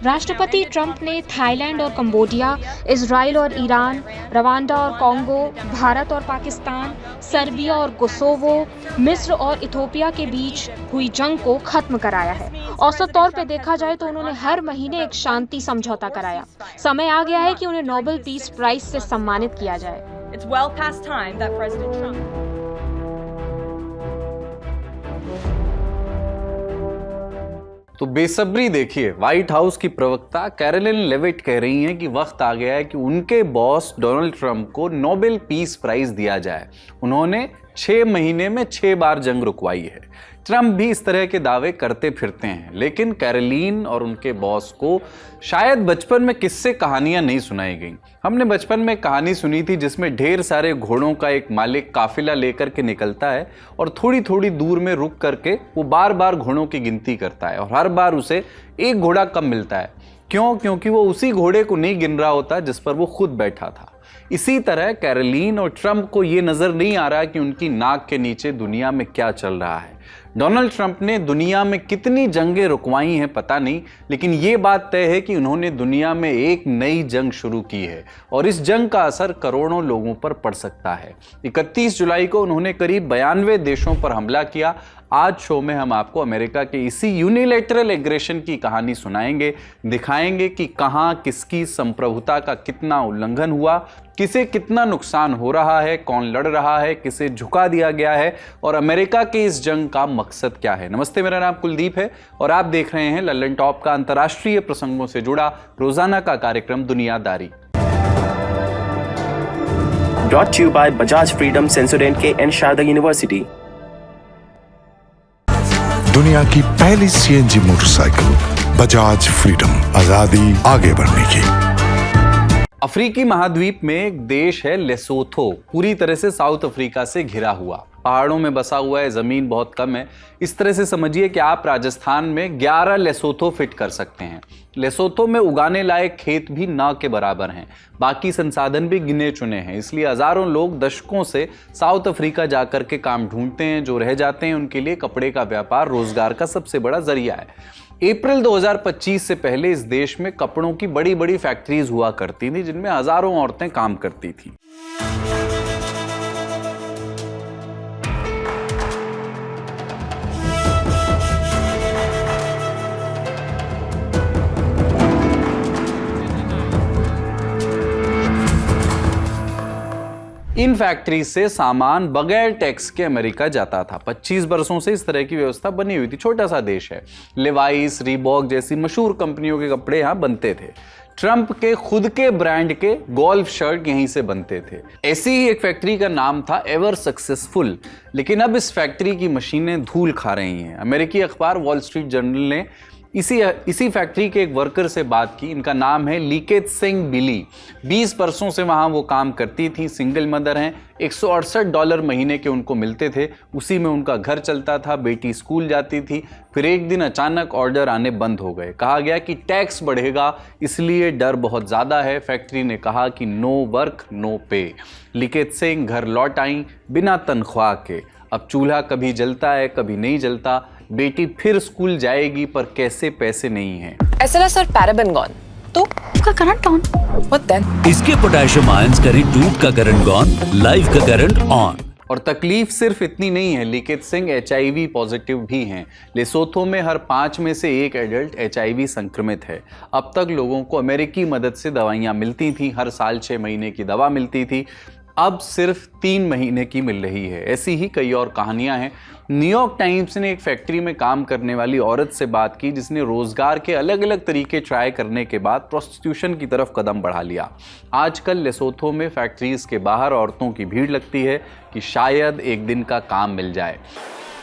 राष्ट्रपति ट्रंप ने थाईलैंड और कंबोडिया, इजराइल और ईरान, रवांडा और कॉन्गो, भारत और पाकिस्तान, सर्बिया और कोसोवो, मिस्र और इथोपिया के बीच हुई जंग को खत्म कराया है। औसत तौर पे देखा जाए तो उन्होंने हर महीने एक शांति समझौता कराया। समय आ गया है कि उन्हें नोबेल पीस प्राइज से सम्मानित किया जाए। It's well past time that President Trump तो बेसब्री देखिए, व्हाइट हाउस की प्रवक्ता कैरोलिन लेविट कह रही हैं कि वक्त आ गया है कि उनके बॉस डोनाल्ड ट्रंप को नोबेल पीस प्राइज दिया जाए। उन्होंने 6 महीने में 6 बार जंग रुकवाई है। ट्रंप भी इस तरह के दावे करते फिरते हैं, लेकिन कैरोलिन और उनके बॉस को शायद बचपन में किस्से कहानियां नहीं सुनाई गई। हमने बचपन में कहानी सुनी थी जिसमें ढेर सारे घोड़ों का एक मालिक काफिला लेकर के निकलता है और थोड़ी थोड़ी दूर में रुक करके वो बार बार घोड़ों की गिनती करता है और हर बार उसे एक घोड़ा कम मिलता है। क्यों? क्योंकि वो उसी घोड़े को नहीं गिन रहा होता जिस पर वो खुद बैठा था। इसी तरह कैरोलिन और ट्रंप को ये नजर नहीं आ रहा कि उनकी नाक के नीचे दुनिया में क्या चल रहा है। डोनाल्ड ट्रंप ने दुनिया में कितनी जंगें रुकवाई हैं पता नहीं, लेकिन ये बात तय है कि उन्होंने दुनिया में एक नई जंग शुरू की है और इस जंग का असर करोड़ों लोगों पर पड़ सकता है। 31 जुलाई को उन्होंने करीब 92 देशों पर हमला किया। आज शो में हम आपको अमेरिका के इसी यूनिलैटरल एग्रेशन की कहानी सुनाएंगे, दिखाएंगे कि कहां किसकी संप्रभुता का कितना उल्लंघन हुआ, किसे कितना नुकसान हो रहा है, कौन लड़ रहा है, किसे झुका दिया गया है और अमेरिका के इस जंग का मकसद क्या है। नमस्ते, मेरा नाम कुलदीप है और आप देख रहे हैं लल्लन टॉप का अंतर्राष्ट्रीय प्रसंगों से जुड़ा रोजाना का कार्यक्रम दुनियादारी। Brought to you by Bajaj Freedom Sensoryne K and Sharda University. दुनिया की पहली सीएनजी मोटरसाइकिल बजाज फ्रीडम, आजादी आगे बढ़ने की। अफ्रीकी महाद्वीप में एक देश है लेसोथो, पूरी तरह से साउथ अफ्रीका से घिरा हुआ, पहाड़ों में बसा हुआ है, जमीन बहुत कम है। इस तरह से समझिए कि आप राजस्थान में 11 लेसोथो फिट कर सकते हैं। लेसोथो में उगाने लायक खेत भी ना के बराबर हैं, बाकी संसाधन भी गिने चुने हैं, इसलिए हजारों लोग दशकों से साउथ अफ्रीका जाकर के काम ढूंढते हैं। जो रह जाते हैं उनके लिए कपड़े का व्यापार रोजगार का सबसे बड़ा जरिया है। अप्रैल 2025 से पहले इस देश में कपड़ों की बड़ी बड़ी फैक्ट्रीज हुआ करती थी जिनमें हजारों औरतें काम करती थी। इन फैक्ट्री से सामान बगैर टैक्स के अमेरिका जाता था। 25 बरसों से इस तरह की व्यवस्था बनी हुई थी। छोटा सा देश है, लेवाइस, रीबॉक जैसी मशहूर कंपनियों के कपड़े यहां बनते थे। ट्रंप के खुद के ब्रांड के गोल्फ शर्ट यहीं से बनते थे। ऐसी ही एक फैक्ट्री का नाम था एवर सक्सेसफुल, लेकिन अब इस फैक्ट्री की मशीनें धूल खा रही हैं। अमेरिकी अखबार वॉल स्ट्रीट जर्नल ने इसी फैक्ट्री के एक वर्कर से बात की। इनका नाम है लीकेत सिंह बिली। 20 बरसों से वहां वो काम करती थी, सिंगल मदर हैं। $168 महीने के उनको मिलते थे, उसी में उनका घर चलता था, बेटी स्कूल जाती थी। फिर एक दिन अचानक ऑर्डर आने बंद हो गए। कहा गया कि टैक्स बढ़ेगा, इसलिए डर बहुत ज़्यादा है। फैक्ट्री ने कहा कि नो वर्क नो पे। लीकेत सिंह घर लौट आई बिना तनख्वाह के। अब चूल्हा कभी जलता है कभी नहीं जलता। बेटी फिर स्कूल जाएगी पर कैसे पैसे नहीं हैं। SLS और पैराबेन गॉन, तो उसका करंट ऑन। What then? इसके पोटेशियम आयंस करी टूथ का करंट गॉन, लाइफ का करंट ऑन। और तकलीफ सिर्फ इतनी नहीं है, लीकेत सिंह HIV पॉजिटिव भी हैं। लेसोथो में हर 5 में से 1 एडल्ट HIV संक्रमित है। अब तक लोगों को अमेरिकी मदद से दवाइयाँ मिलती थी, हर साल 6 महीने की दवा मिलती थी, अब सिर्फ 3 महीने की मिल रही है। ऐसी ही कई और कहानियां हैं। न्यूयॉर्क टाइम्स ने एक फैक्ट्री में काम करने वाली औरत से बात की जिसने रोजगार के अलग अलग तरीके ट्राई करने के बाद प्रोस्टिट्यूशन की तरफ कदम बढ़ा लिया। आजकल लेसोथो में फैक्ट्रीज के बाहर औरतों की भीड़ लगती है कि शायद एक दिन का काम मिल जाए।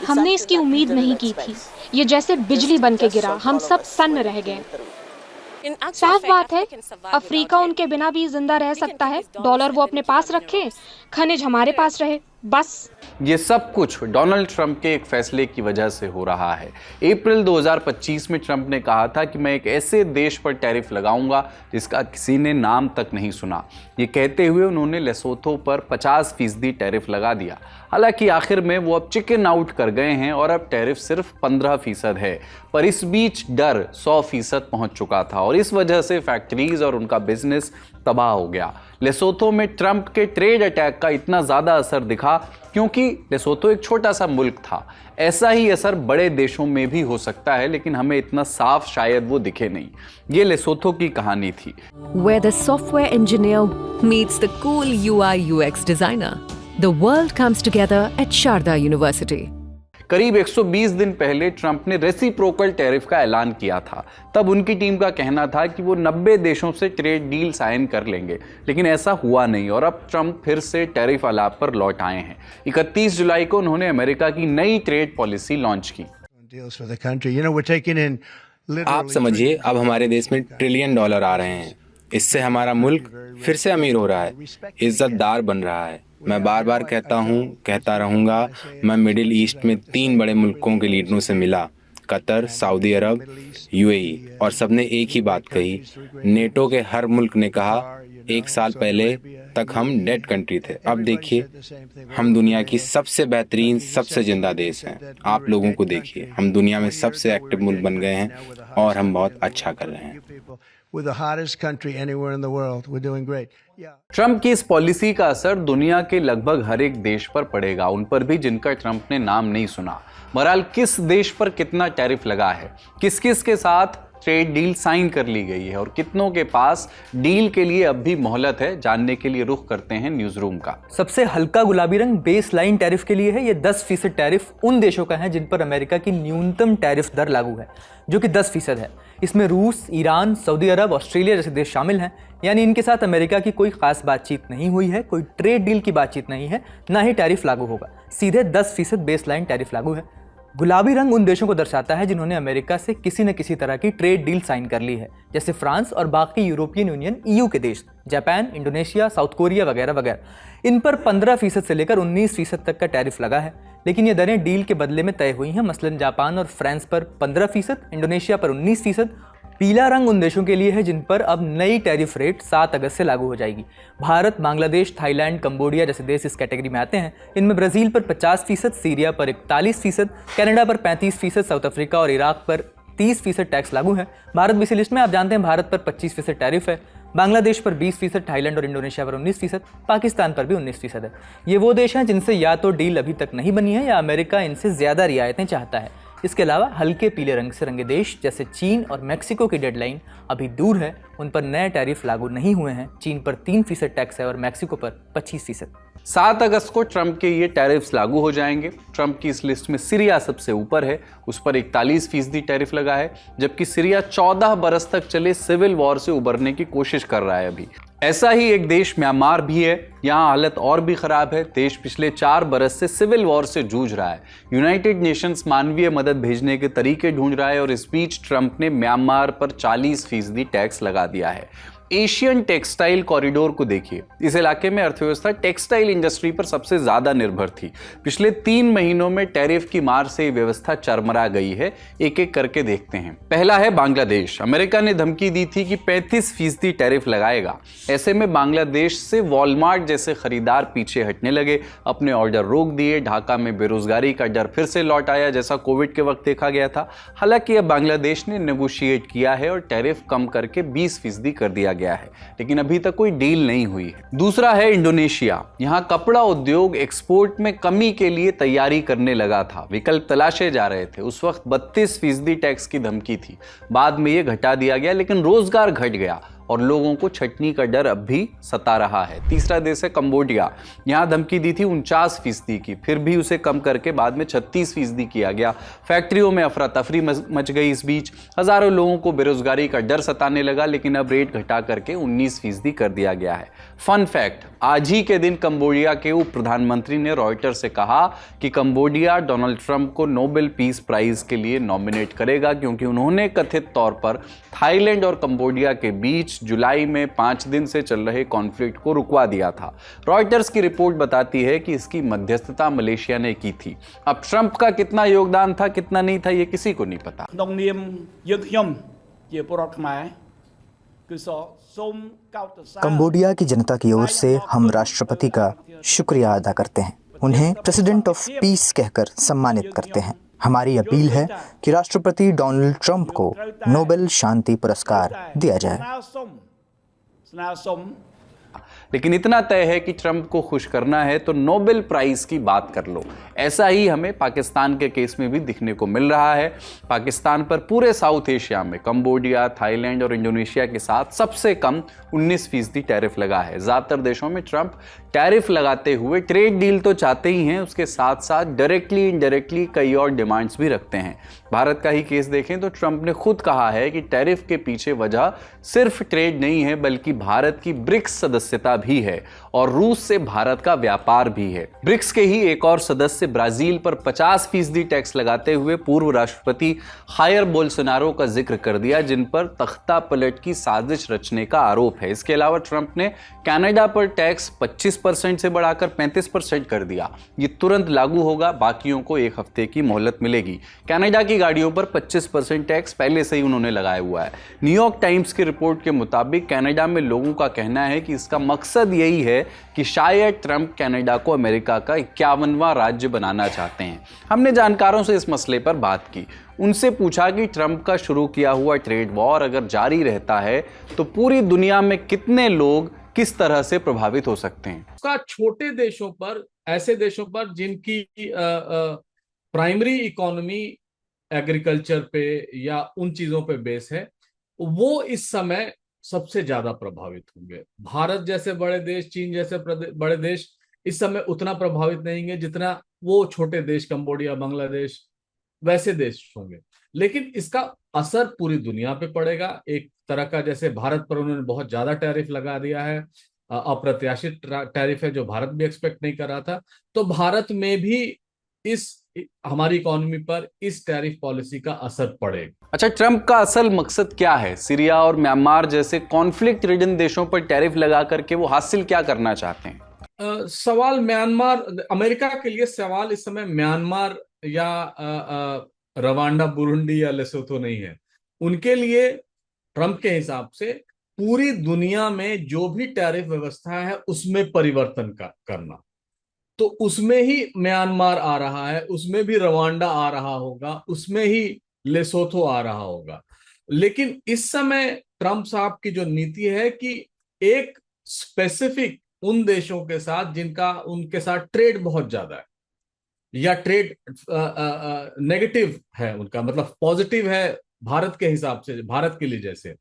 हमने इसकी उम्मीद नहीं की थी। ये जैसे बिजली बन के गिरा, हम सब सन्न रह गए। साफ बात है, अफ्रीका उनके बिना भी जिंदा रह सकता है। डॉलर वो अपने पास रखे, खनिज हमारे पास रहे। बस ये सब कुछ डोनाल्ड ट्रंप के एक फैसले की वजह से हो रहा है। अप्रैल 2025 में ट्रंप ने कहा था कि मैं एक ऐसे देश पर टैरिफ लगाऊंगा जिसका किसी ने नाम तक नहीं सुना। ये कहते हुए उन्होंने लेसोथो पर 50% टैरिफ लगा दिया। हालांकि आखिर में वो अब चिकन आउट कर गए हैं और अब टैरिफ सिर्फ 15% है, पर इस बीच डर 100% पहुंच चुका था और इस वजह से फैक्ट्रीज और उनका बिजनेस तबाह हो गया। लेसोथो में ट्रंप के ट्रेड अटैक का इतना ज़्यादा असर दिखा क्योंकि लेसोथो एक छोटा सा मुल्क था। ऐसा ही असर बड़े देशों में भी हो सकता है, लेकिन हमें इतना साफ शायद वो दिखे नहीं। ये लेसोथो की कहानी थी। Where the software engineer meets the cool UI UX designer, the world comes together at Sharda University. करीब 120 दिन पहले ट्रंप ने रेसिप्रोकल टैरिफ का ऐलान किया था। तब उनकी टीम का कहना था कि वो 90 देशों से ट्रेड डील साइन कर लेंगे, लेकिन ऐसा हुआ नहीं और अब ट्रंप फिर से टैरिफ आलाप पर लौट आए हैं। 31 जुलाई को उन्होंने अमेरिका की नई ट्रेड पॉलिसी लॉन्च की। आप समझिए, अब हमारे देश में $1 ट्रिलियन आ रहे हैं। इससे हमारा मुल्क फिर से अमीर हो रहा है, इज्जतदार बन रहा है। मैं बार बार कहता रहूँगा। मैं मिडिल ईस्ट में 3 बड़े मुल्कों के लीडरों से मिला, कतर, सऊदी अरब, UAE, और सबने एक ही बात कही। नेटो के हर मुल्क ने कहा 1 साल पहले तक हम डेड कंट्री थे, अब देखिए हम दुनिया की सबसे बेहतरीन, सबसे जिंदा देश हैं। आप लोगों को देखिए, हम दुनिया में सबसे एक्टिव मुल्क बन गए हैं और हम बहुत अच्छा कर रहे हैं। ट्रंप की इस पॉलिसी का असर दुनिया के लगभग हर एक देश पर पड़ेगा, उन पर भी जिनका ट्रंप ने नाम नहीं सुना। बहरहाल किस देश पर कितना टैरिफ लगा है, किस किस के साथ ट्रेड डील साइन कर ली गई है और कितनों के पास डील के लिए अब भी मोहलत है, जानने के लिए रुख करते हैं न्यूज रूम का। सबसे हल्का गुलाबी रंग बेस लाइन टैरिफ के लिए है। ये 10% टैरिफ उन देशों का है जिन पर अमेरिका की न्यूनतम टैरिफ दर लागू है, जो कि 10% है। इसमें रूस, ईरान, सऊदी अरब, ऑस्ट्रेलिया जैसे देश शामिल हैं। यानी इनके साथ अमेरिका की कोई खास बातचीत नहीं हुई है, कोई ट्रेड डील की बातचीत नहीं है, ना ही टैरिफ लागू होगा। सीधे 10% बेस लाइन टैरिफ लागू है। गुलाबी रंग उन देशों को दर्शाता है जिन्होंने अमेरिका से किसी न किसी तरह की ट्रेड डील साइन कर ली है, जैसे फ्रांस और बाकी यूरोपियन यूनियन EU के देश, जापान, इंडोनेशिया, साउथ कोरिया वगैरह वगैरह। इन पर 15% से लेकर 19% तक का टैरिफ लगा है, लेकिन ये दरें डील के बदले में तय हुई हैं। मसलन जापान और फ्रांस पर 15%, इंडोनेशिया पर 19%। पीला रंग उन देशों के लिए है जिन पर अब नई टैरिफ रेट 7 अगस्त से लागू हो जाएगी। भारत, बांग्लादेश, थाईलैंड, कंबोडिया जैसे देश इस कैटेगरी में आते हैं। इनमें ब्राज़ील पर 50%, सीरिया पर 41%, कनाडा पर 35%, साउथ अफ्रीका और इराक पर 30% टैक्स लागू है। भारत भी इसी लिस्ट में। आप जानते हैं भारत पर 25% टैरिफ है, बांग्लादेश पर 20%, थाईलैंड और इंडोनेशिया पर 19%, पाकिस्तान पर भी 19% है। ये वो देश हैं जिनसे या तो डील अभी तक नहीं बनी है या अमेरिका इनसे ज़्यादा रियायतें चाहता है। इसके अलावा हल्के पीले रंग से रंगे देश जैसे चीन और मैक्सिको की डेडलाइन अभी दूर है, उन पर नए टैरिफ लागू नहीं हुए हैं। चीन पर 3% टैक्स है और मैक्सिको पर 25%। 7 अगस्त को ट्रंप के ये टैरिफ्स लागू हो जाएंगे। ट्रंप की इस लिस्ट में सीरिया सबसे ऊपर है, उस पर 41% टैरिफ लगा है, जबकि सीरिया 14 बरस तक चले सिविल वॉर से उबरने की कोशिश कर रहा है अभी। ऐसा ही एक देश म्यांमार भी है, यहाँ हालत और भी खराब है। देश पिछले 4 बरस से सिविल वॉर से जूझ रहा है। यूनाइटेड नेशंस मानवीय मदद भेजने के तरीके ढूंढ रहा है और इस बीच ट्रंप ने म्यांमार पर 40% टैक्स लगा दिया है। एशियन टेक्सटाइल कॉरिडोर को देखिए, इस इलाके में अर्थव्यवस्था टेक्सटाइल इंडस्ट्री पर सबसे ज्यादा निर्भर थी। पिछले 3 महीनों में टैरिफ की मार से व्यवस्था चरमरा गई है। एक एक करके देखते हैं। पहला है बांग्लादेश। अमेरिका ने धमकी दी थी कि 35% टैरिफ लगाएगा। ऐसे में बांग्लादेश से वॉलमार्ट जैसे खरीदार पीछे हटने लगे, अपने ऑर्डर रोक दिए। ढाका में बेरोजगारी का डर फिर से लौट आया, जैसा कोविड के वक्त देखा गया था। हालांकि अब बांग्लादेश ने नेगोशिएट किया है और टैरिफ कम करके 20% कर दिया गया है, लेकिन अभी तक कोई डील नहीं हुई है। दूसरा है इंडोनेशिया। यहां कपड़ा उद्योग एक्सपोर्ट में कमी के लिए तैयारी करने लगा था, विकल्प तलाशे जा रहे थे। उस वक्त 32% टैक्स की धमकी थी, बाद में यह घटा दिया गया, लेकिन रोजगार घट गया और लोगों को छटनी का डर अब भी सता रहा है। तीसरा देश है कंबोडिया। यहां धमकी दी थी 49% की, फिर भी उसे कम करके बाद में 36% किया गया। फैक्ट्रियों में अफरा तफरी मच गई। इस बीच हजारों लोगों को बेरोजगारी का डर सताने लगा, लेकिन अब रेट घटा करके 19% कर दिया गया है। फन फैक्ट, आज ही के दिन कंबोडिया के उप प्रधानमंत्री ने रॉयटर्स से कहा कि कंबोडिया डोनाल्ड ट्रंप को नोबेल पीस प्राइज के लिए नॉमिनेट करेगा, क्योंकि उन्होंने कथित तौर पर थाईलैंड और कंबोडिया के बीच जुलाई में 5 दिन से चल रहे कॉन्फ्लिक्ट को रुकवा दिया था। रॉयटर्स की रिपोर्ट बताती है कि इसकी मध्यस्थता मलेशिया ने की थी। अब ट्रंप का कितना योगदान था, कितना नहीं था, ये किसी को नहीं पता। कंबोडिया की जनता की ओर से हम राष्ट्रपति का शुक्रिया अदा करते हैं। उन्हें प्रेसिडेंट ऑफ पीस कहकर सम्मानित करते हैं। हमारी अपील है कि राष्ट्रपति डोनाल्ड ट्रंप को नोबेल शांति पुरस्कार दिया जाए। लेकिन इतना तय है कि ट्रंप को खुश करना है तो नोबेल प्राइज की बात कर लो। ऐसा ही हमें पाकिस्तान के केस में भी दिखने को मिल रहा है। पाकिस्तान पर पूरे साउथ एशिया में कंबोडिया, थाईलैंड और इंडोनेशिया के साथ सबसे कम 19% टैरिफ लगा है। ज़्यादातर देशों में ट्रंप टैरिफ लगाते हुए ट्रेड डील तो चाहते ही हैं, उसके साथ साथ डायरेक्टली इनडायरेक्टली कई और डिमांड्स भी रखते हैं। भारत का ही केस देखें तो ट्रंप ने खुद कहा है कि टैरिफ के पीछे वजह सिर्फ ट्रेड नहीं है बल्कि भारत की ब्रिक्स सदस्यता भी है और रूस से भारत का व्यापार भी है। ब्रिक्स के ही एक और सदस्य ब्राजील पर 50% टैक्स लगाते हुए पूर्व राष्ट्रपति हायर बोल्सोनारो का जिक्र कर दिया, जिन पर तख्ता पलट की साजिश रचने का आरोप है। इसके अलावा ट्रंप ने कनाडा पर टैक्स 25% से बढ़ाकर 35% कर दिया। ये तुरंत लागू होगा, बाकियों को 1 हफ्ते की मोहलत मिलेगी। कनाडा की गाड़ियों पर 25% टैक्स पहले से ही उन्होंने लगाया हुआ है। न्यूयॉर्क टाइम्स की रिपोर्ट के मुताबिक कनाडा में लोगों का कहना है कि इसका मकसद यही है कि शायद ट्रंप कनाडा को अमेरिका का 51वां राज्य बनाना चाहते हैं। हमने जानकारों से इस मसले पर बात की, उनसे पूछा कि ट्रंप का शुरू किया हुआ ट्रेड वॉर अगर जारी रहता है तो पूरी दुनिया में कितने लोग किस तरह से प्रभावित हो सकते हैं। उसका छोटे देशों पर, ऐसे देशों पर जिनकी प्राइमरी इकोनॉमी एग्रीकल्चर पे या उन चीजों पे बेस है, वो इस समय सबसे ज्यादा प्रभावित होंगे। भारत जैसे बड़े देश, चीन जैसे बड़े देश इस समय उतना प्रभावित नहीं होंगे जितना वो छोटे देश कंबोडिया, बांग्लादेश वैसे देश होंगे। लेकिन इसका असर पूरी दुनिया पे पड़ेगा। एक तरह का, जैसे भारत पर उन्होंने बहुत ज्यादा टैरिफ लगा दिया है, अप्रत्याशित टैरिफ है जो भारत भी एक्सपेक्ट नहीं कर रहा था, तो भारत में भी इस हमारी इकोनॉमी पर इस टैरिफ पॉलिसी का असर पड़ेगा। अच्छा, ट्रंप का असल मकसद क्या है? सीरिया और म्यांमार जैसे कॉन्फ्लिक्ट रिडन देशों पर टैरिफ लगा करके वो हासिल क्या करना चाहते हैं? सवाल म्यांमार, अमेरिका के लिए सवाल इस समय म्यांमार या रवांडा, बुरुंडी या लेसोथो नहीं है। उनके लिए ट्रंप के हिसाब से पूरी दुनिया में जो भी टैरिफ व्यवस्था है उसमें परिवर्तन करना, तो उसमें ही म्यांमार आ रहा है, उसमें भी रवांडा आ रहा होगा, उसमें ही लेसोथो आ रहा होगा। लेकिन इस समय ट्रंप साहब की जो नीति है कि एक स्पेसिफिक उन देशों के साथ जिनका उनके साथ ट्रेड बहुत ज्यादा है या ट्रेड नेगेटिव है, उनका मतलब पॉजिटिव है भारत के हिसाब से, भारत के लिए जैसे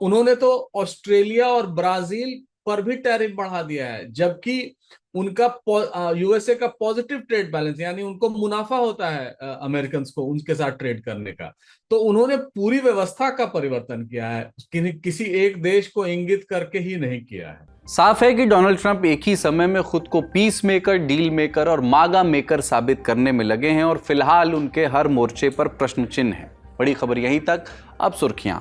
उन्होंने तो ऑस्ट्रेलिया और ब्राजील पर भी टैरिफ बढ़ा दिया है, जबकि उनका यूएसए का पॉजिटिव ट्रेड बैलेंस, यानी उनको मुनाफा होता है अमेरिकन को उनके साथ ट्रेड करने का। तो उन्होंने पूरी व्यवस्था का परिवर्तन किया है, किसी एक देश को इंगित करके ही नहीं किया है। साफ है कि डोनाल्ड ट्रंप एक ही समय में खुद को पीस मेकर, डील मेकर और मागा मेकर साबित करने में लगे हैं और फिलहाल उनके हर मोर्चे पर प्रश्न चिन्ह है। बड़ी खबर यहीं तक, अब सुर्खियां।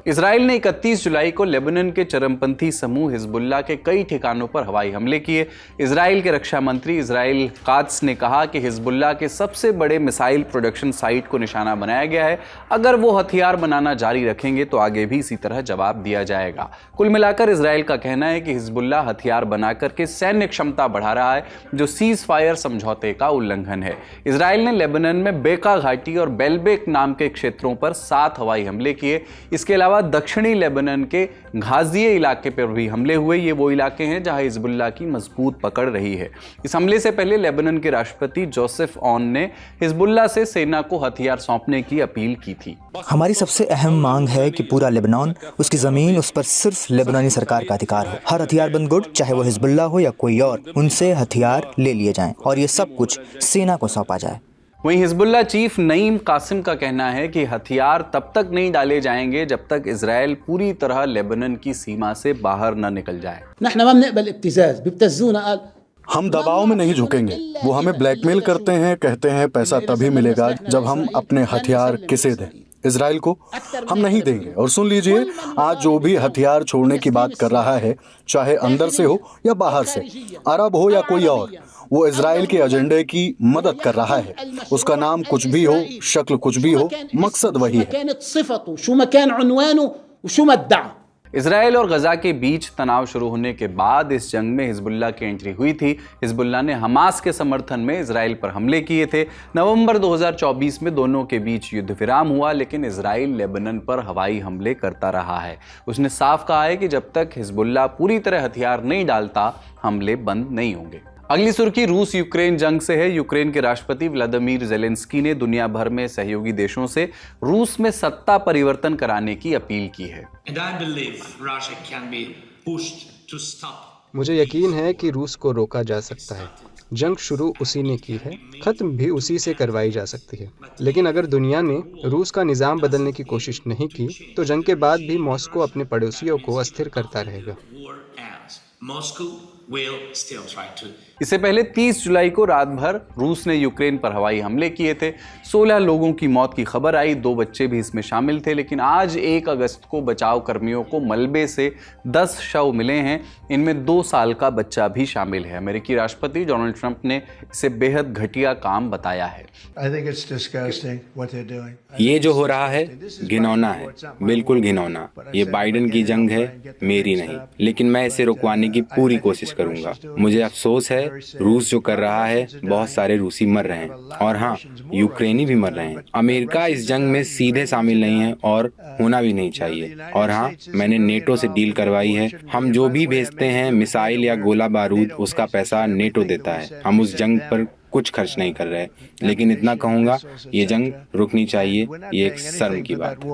इजराइल ने 31 जुलाई को लेबनान के चरमपंथी समूह हिजबुल्लाह के कई ठिकानों पर हवाई हमले किए। इजराइल के रक्षा मंत्री इजराइल कात्स ने कहा कि हिजबुल्लाह के सबसे बड़े मिसाइल प्रोडक्शन साइट को निशाना बनाया गया है। अगर वो हथियार बनाना जारी रखेंगे तो आगे भी इसी तरह जवाब दिया जाएगा। कुल मिलाकर इजराइल का कहना है कि हिजबुल्लाह हथियार बनाकर के सैन्य क्षमता बढ़ा रहा है, जो सीज फायर समझौते का उल्लंघन है। इजराइल ने लेबनान में बेका घाटी और बेलबेक नाम के क्षेत्रों पर 7 हवाई हमले किए। इसके अलावा दक्षिणी लेबनान के घाजिये इलाके पर भी हमले हुए। ये वो इलाके हैं जहां हिजबुल्लाह की मजबूत पकड़ रही है। इस हमले से पहले लेबनान के राष्ट्रपति जोसेफ ऑन ने हिजबुल्लाह से सेना को हथियार सौंपने की अपील की थी। हमारी सबसे अहम मांग है कि पूरा लेबनान, उसकी जमीन, उस पर सिर्फ लेबनानी सरकार का अधिकार हो। हर हथियारबंद गुट, चाहे वो हिजबुल्लाह हो या कोई और, उनसे हथियार ले लिए जाएं और ये सब कुछ सेना को सौंपा जाए। वहीं हिजबुल्लाह चीफ नईम कासिम का कहना है कि हथियार तब तक नहीं डाले जाएंगे जब तक इजराइल पूरी तरह लेबनान की सीमा से बाहर न निकल जाए। हम दबाव में नहीं झुकेंगे। वो हमें ब्लैकमेल करते हैं, कहते हैं पैसा तभी मिलेगा जब हम अपने हथियार किसे दें। इजराइल को हम नहीं देंगे। और सुन लीजिए, आज जो भी हथियार छोड़ने की बात कर रहा है, चाहे अंदर से हो या बाहर से, अरब हो या कोई और, वो इजराइल के एजेंडे की मदद कर रहा है। उसका नाम कुछ भी हो, शक्ल कुछ भी हो, मकसद वही है। इजराइल और गजा के बीच तनाव शुरू होने के बाद इस जंग में हिजबुल्लाह की एंट्री हुई थी। हिजबुल्लाह ने हमास के समर्थन में इजराइल पर हमले किए थे। नवंबर 2024 में दोनों के बीच युद्ध विराम हुआ, लेकिन इजराइल लेबनान पर हवाई हमले करता रहा है। उसने साफ कहा है कि जब तक हिजबुल्लाह पूरी तरह हथियार नहीं डालता, हमले बंद नहीं होंगे। अगली सुर्खी रूस यूक्रेन जंग से है। यूक्रेन के राष्ट्रपति व्लादिमीर ज़ेलेंस्की ने दुनिया भर में सहयोगी देशों से रूस में सत्ता परिवर्तन कराने की अपील की है। मुझे यकीन है कि रूस को रोका जा सकता है। जंग शुरू उसी ने की है, खत्म भी उसी से करवाई जा सकती है। लेकिन अगर दुनिया ने रूस का निज़ाम बदलने की कोशिश नहीं की, तो जंग के बाद भी मॉस्को अपने पड़ोसियों को अस्थिर करता रहेगा। इससे पहले 30 जुलाई को रात भर रूस ने यूक्रेन पर हवाई हमले किए थे। 16 लोगों की मौत की खबर आई, 2 बच्चे भी इसमें शामिल थे। लेकिन आज 1 अगस्त को बचाव कर्मियों को मलबे से 10 शव मिले हैं। इनमें 2 साल का बच्चा भी शामिल है। अमेरिकी राष्ट्रपति डोनाल्ड ट्रंप ने इसे बेहद घटिया काम बताया है। ये जो हो रहा है घिनौना है, बिल्कुल घिनौना। ये बाइडेन की जंग है, मेरी नहीं। लेकिन मैं इसे रुकवाने की पूरी कोशिश करूंगा। मुझे अफसोस है, रूस जो कर रहा है, बहुत सारे रूसी मर रहे हैं, और हाँ, यूक्रेनी भी मर रहे हैं। अमेरिका इस जंग में सीधे शामिल नहीं है और होना भी नहीं चाहिए। और हाँ, मैंने नेटो से डील करवाई है। हम जो भी भेजते हैं, मिसाइल या गोला बारूद, उसका पैसा नेटो देता है। हम उस जंग पर कुछ खर्च नहीं कर रहे। लेकिन इतना कहूंगा, ये जंग रुकनी चाहिए। ये एक शर्म की बात है।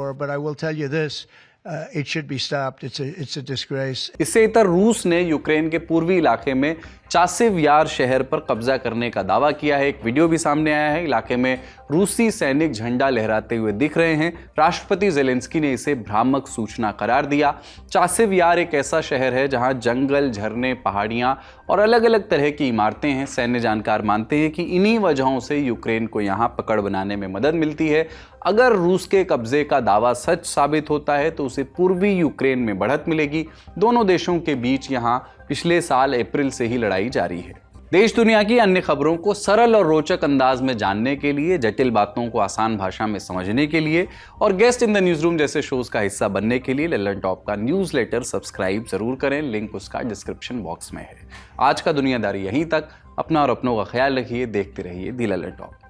इससे इतर रूस ने यूक्रेन के पूर्वी इलाके में चासिव यार शहर पर कब्जा करने का दावा किया है। एक वीडियो भी सामने आया है। इलाके में रूसी सैनिक झंडा लहराते हुए दिख रहे हैं। राष्ट्रपति ज़ेलेंस्की ने इसे भ्रामक सूचना करार दिया। चासिव यार एक ऐसा शहर है जहां जंगल, झरने, पहाड़ियां और अलग अलग तरह की इमारतें हैं। सैन्य जानकार मानते हैं कि इन्हीं वजहों से यूक्रेन को यहां पकड़ बनाने में मदद मिलती है। अगर रूस के कब्जे का दावा सच साबित होता है तो उसे पूर्वी यूक्रेन में बढ़त मिलेगी। दोनों देशों के बीच यहां पिछले साल अप्रैल से ही लड़ाई जारी है। देश दुनिया की अन्य खबरों को सरल और रोचक अंदाज में जानने के लिए, जटिल बातों को आसान भाषा में समझने के लिए और guest in the news room जैसे शोज का हिस्सा बनने के लिए लल्लन टॉप का न्यूज़लेटर सब्सक्राइब जरूर करें। लिंक उसका डिस्क्रिप्शन बॉक्स में है। आज का दुनियादारी यहीं तक। अपना और अपनों का ख्याल रखिए। देखते रहिए दी लल्लन टॉप।